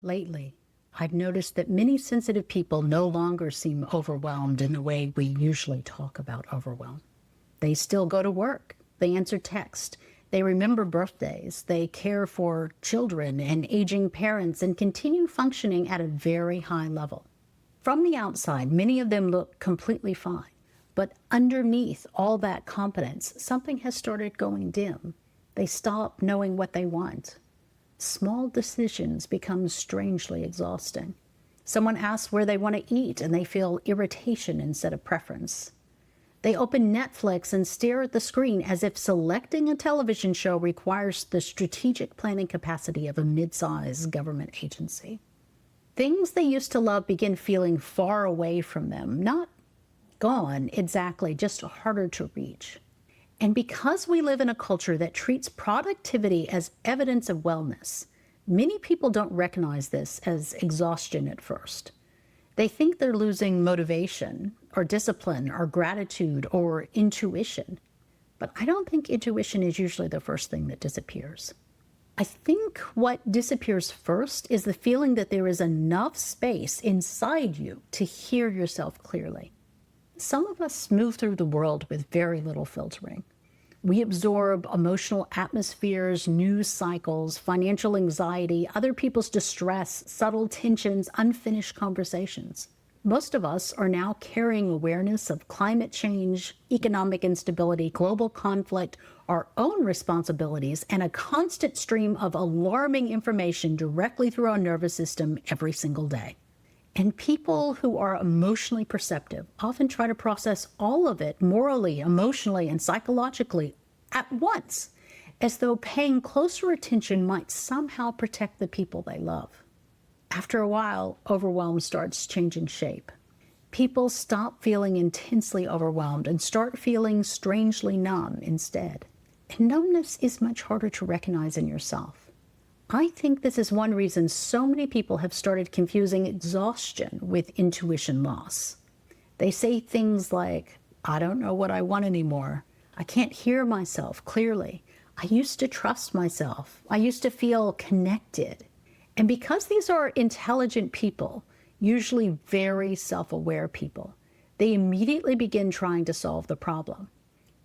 Lately, I've noticed that many sensitive people no longer seem overwhelmed in the way we usually talk about overwhelm. They still go to work, they answer text, they remember birthdays, they care for children and aging parents, and continue functioning at a very high level. From the outside, many of them look completely fine, but underneath all that competence, something has started going dim. They stop knowing what they want. Small decisions become strangely exhausting. Someone asks where they want to eat and they feel irritation instead of preference. They open Netflix and stare at the screen as if selecting a television show requires the strategic planning capacity of a mid-sized government agency. Things they used to love begin feeling far away from them, not gone exactly, just harder to reach. And because we live in a culture that treats productivity as evidence of wellness, many people don't recognize this as exhaustion at first. They think they're losing motivation or discipline or gratitude or intuition. But I don't think intuition is usually the first thing that disappears. I think what disappears first is the feeling that there is enough space inside you to hear yourself clearly. Some of us move through the world with very little filtering. We absorb emotional atmospheres, news cycles, financial anxiety, other people's distress, subtle tensions, unfinished conversations. Most of us are now carrying awareness of climate change, economic instability, global conflict, our own responsibilities, and a constant stream of alarming information directly through our nervous system every single day. And people who are emotionally perceptive often try to process all of it morally, emotionally, and psychologically at once, as though paying closer attention might somehow protect the people they love. After a while, overwhelm starts changing shape. People stop feeling intensely overwhelmed and start feeling strangely numb instead. And numbness is much harder to recognize in yourself. I think this is one reason so many people have started confusing exhaustion with intuition loss. They say things like, I don't know what I want anymore. I can't hear myself clearly. I used to trust myself. I used to feel connected. And because these are intelligent people, usually very self-aware people, they immediately begin trying to solve the problem.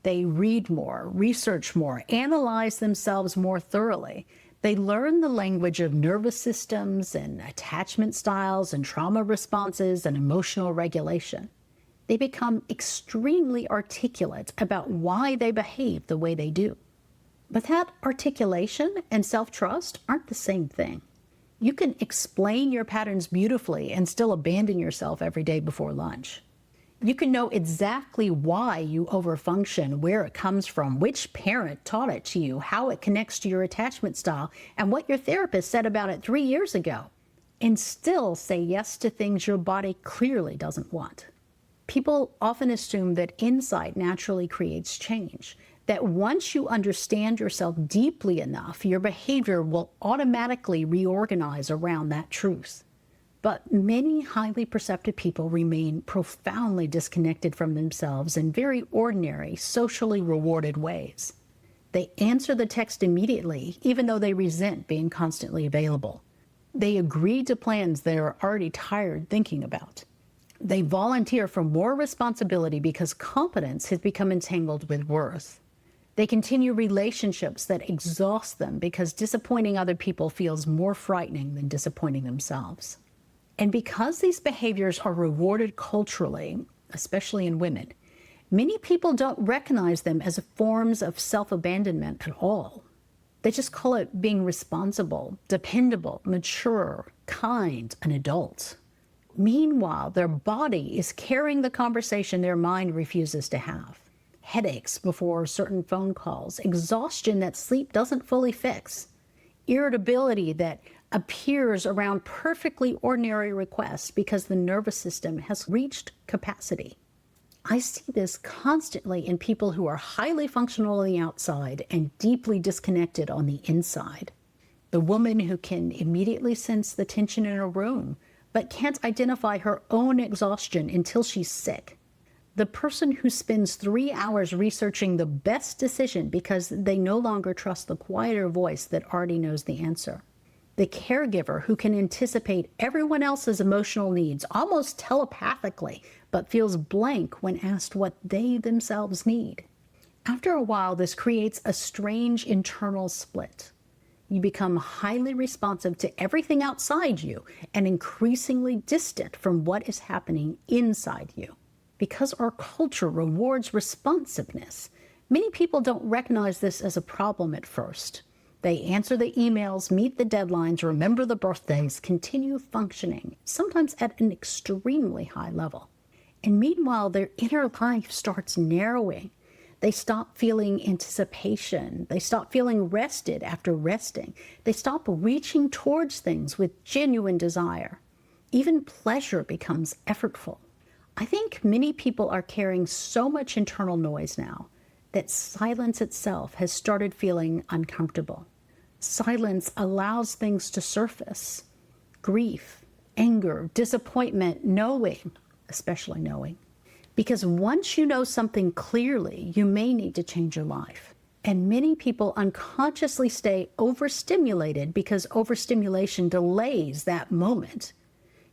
They read more, research more, analyze themselves more thoroughly. They learn the language of nervous systems and attachment styles and trauma responses and emotional regulation. They become extremely articulate about why they behave the way they do. But that articulation and self-trust aren't the same thing. You can explain your patterns beautifully and still abandon yourself every day before lunch. You can know exactly why you overfunction, where it comes from, which parent taught it to you, how it connects to your attachment style, and what your therapist said about it 3 years ago, and still say yes to things your body clearly doesn't want. People often assume that insight naturally creates change, that once you understand yourself deeply enough, your behavior will automatically reorganize around that truth. But many highly perceptive people remain profoundly disconnected from themselves in very ordinary, socially rewarded ways. They answer the text immediately, even though they resent being constantly available. They agree to plans they are already tired thinking about. They volunteer for more responsibility because competence has become entangled with worth. They continue relationships that exhaust them because disappointing other people feels more frightening than disappointing themselves. And because these behaviors are rewarded culturally, especially in women, many people don't recognize them as forms of self-abandonment at all. They just call it being responsible, dependable, mature, kind, an adult. Meanwhile, their body is carrying the conversation their mind refuses to have. Headaches before certain phone calls, exhaustion that sleep doesn't fully fix, irritability that appears around perfectly ordinary requests because the nervous system has reached capacity. I see this constantly in people who are highly functional on the outside and deeply disconnected on the inside. The woman who can immediately sense the tension in a room, but can't identify her own exhaustion until she's sick. The person who spends 3 hours researching the best decision because they no longer trust the quieter voice that already knows the answer. The caregiver who can anticipate everyone else's emotional needs almost telepathically, but feels blank when asked what they themselves need. After a while, this creates a strange internal split. You become highly responsive to everything outside you and increasingly distant from what is happening inside you. Because our culture rewards responsiveness, many people don't recognize this as a problem at first. They answer the emails, meet the deadlines, remember the birthdays, continue functioning, sometimes at an extremely high level. And meanwhile, their inner life starts narrowing. They stop feeling anticipation. They stop feeling rested after resting. They stop reaching towards things with genuine desire. Even pleasure becomes effortful. I think many people are carrying so much internal noise now that silence itself has started feeling uncomfortable. Silence allows things to surface. Grief, anger, disappointment, knowing, especially knowing. Because once you know something clearly, you may need to change your life. And many people unconsciously stay overstimulated because overstimulation delays that moment.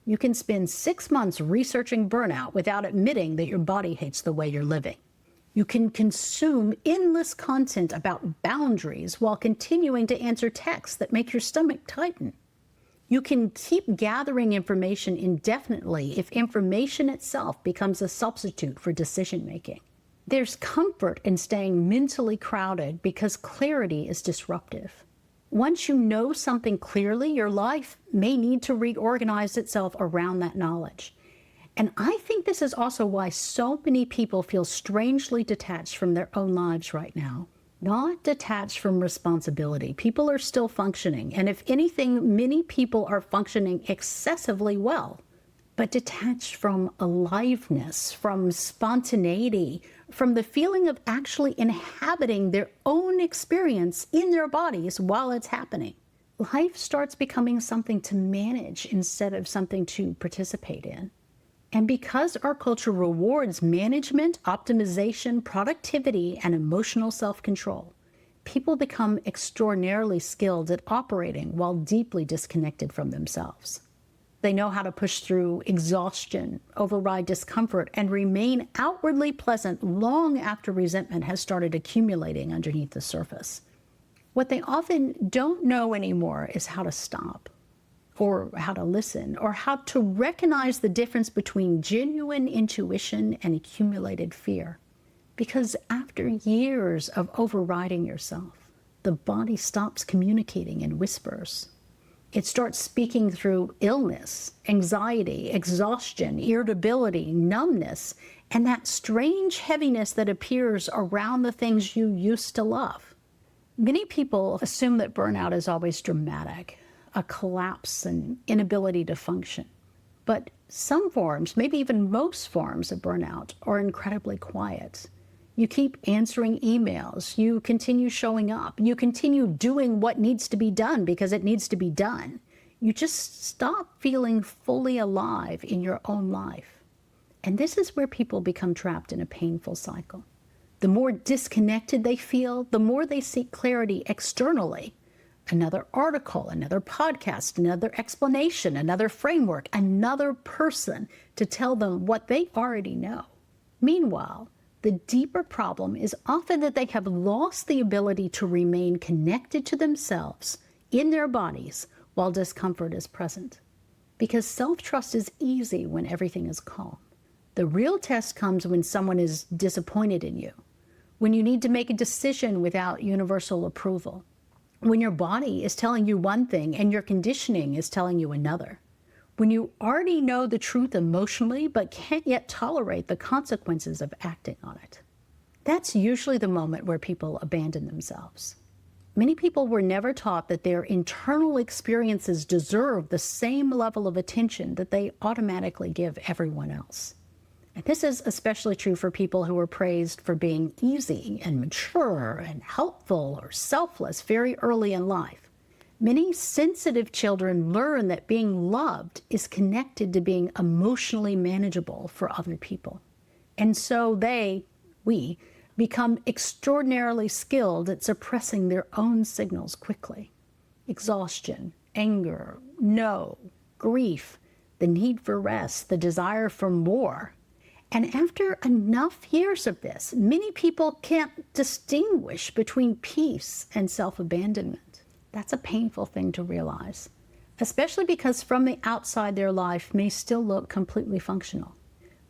You can spend 6 months researching burnout without admitting that your body hates the way you're living. You can consume endless content about boundaries while continuing to answer texts that make your stomach tighten. You can keep gathering information indefinitely if information itself becomes a substitute for decision-making. There's comfort in staying mentally crowded because clarity is disruptive. Once you know something clearly, your life may need to reorganize itself around that knowledge. And I think this is also why so many people feel strangely detached from their own lives right now. Not detached from responsibility. People are still functioning, and if anything, many people are functioning excessively well, but detached from aliveness, from spontaneity, from the feeling of actually inhabiting their own experience in their bodies while it's happening. Life starts becoming something to manage instead of something to participate in. And because our culture rewards management, optimization, productivity, and emotional self-control, people become extraordinarily skilled at operating while deeply disconnected from themselves. They know how to push through exhaustion, override discomfort, and remain outwardly pleasant long after resentment has started accumulating underneath the surface. What they often don't know anymore is how to stop, or how to listen, or how to recognize the difference between genuine intuition and accumulated fear. Because after years of overriding yourself, the body stops communicating in whispers. It starts speaking through illness, anxiety, exhaustion, irritability, numbness, and that strange heaviness that appears around the things you used to love. Many people assume that burnout is always dramatic, a collapse and inability to function. But some forms, maybe even most forms of burnout, are incredibly quiet. You keep answering emails, you continue showing up, you continue doing what needs to be done because it needs to be done. You just stop feeling fully alive in your own life. And this is where people become trapped in a painful cycle. The more disconnected they feel, the more they seek clarity externally. Another article, another podcast, another explanation, another framework, another person to tell them what they already know. Meanwhile, the deeper problem is often that they have lost the ability to remain connected to themselves in their bodies while discomfort is present. Because self-trust is easy when everything is calm. The real test comes when someone is disappointed in you, when you need to make a decision without universal approval, when your body is telling you one thing and your conditioning is telling you another, when you already know the truth emotionally but can't yet tolerate the consequences of acting on it. That's usually the moment where people abandon themselves. Many people were never taught that their internal experiences deserve the same level of attention that they automatically give everyone else. And this is especially true for people who are praised for being easy and mature and helpful or selfless very early in life. Many sensitive children learn that being loved is connected to being emotionally manageable for other people. And so we, become extraordinarily skilled at suppressing their own signals quickly. Exhaustion, anger, no, grief, the need for rest, the desire for more. And after enough years of this, many people can't distinguish between peace and self-abandonment. That's a painful thing to realize, especially because from the outside their life may still look completely functional.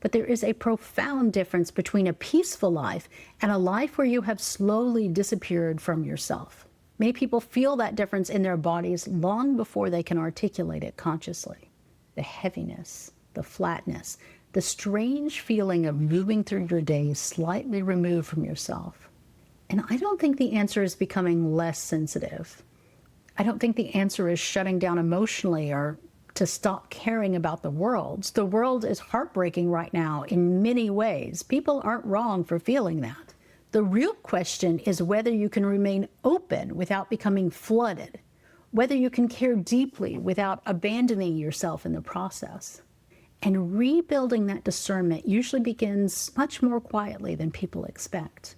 But there is a profound difference between a peaceful life and a life where you have slowly disappeared from yourself. Many people feel that difference in their bodies long before they can articulate it consciously. The heaviness, the flatness, the strange feeling of moving through your days slightly removed from yourself. And I don't think the answer is becoming less sensitive. I don't think the answer is shutting down emotionally or to stop caring about the world. The world is heartbreaking right now in many ways. People aren't wrong for feeling that. The real question is whether you can remain open without becoming flooded, whether you can care deeply without abandoning yourself in the process. And rebuilding that discernment usually begins much more quietly than people expect.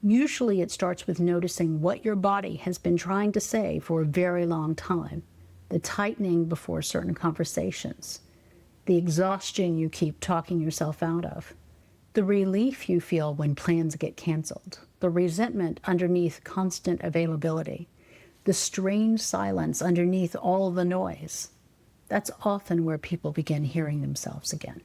Usually it starts with noticing what your body has been trying to say for a very long time, the tightening before certain conversations, the exhaustion you keep talking yourself out of, the relief you feel when plans get canceled, the resentment underneath constant availability, the strange silence underneath all the noise. That's often where people begin hearing themselves again.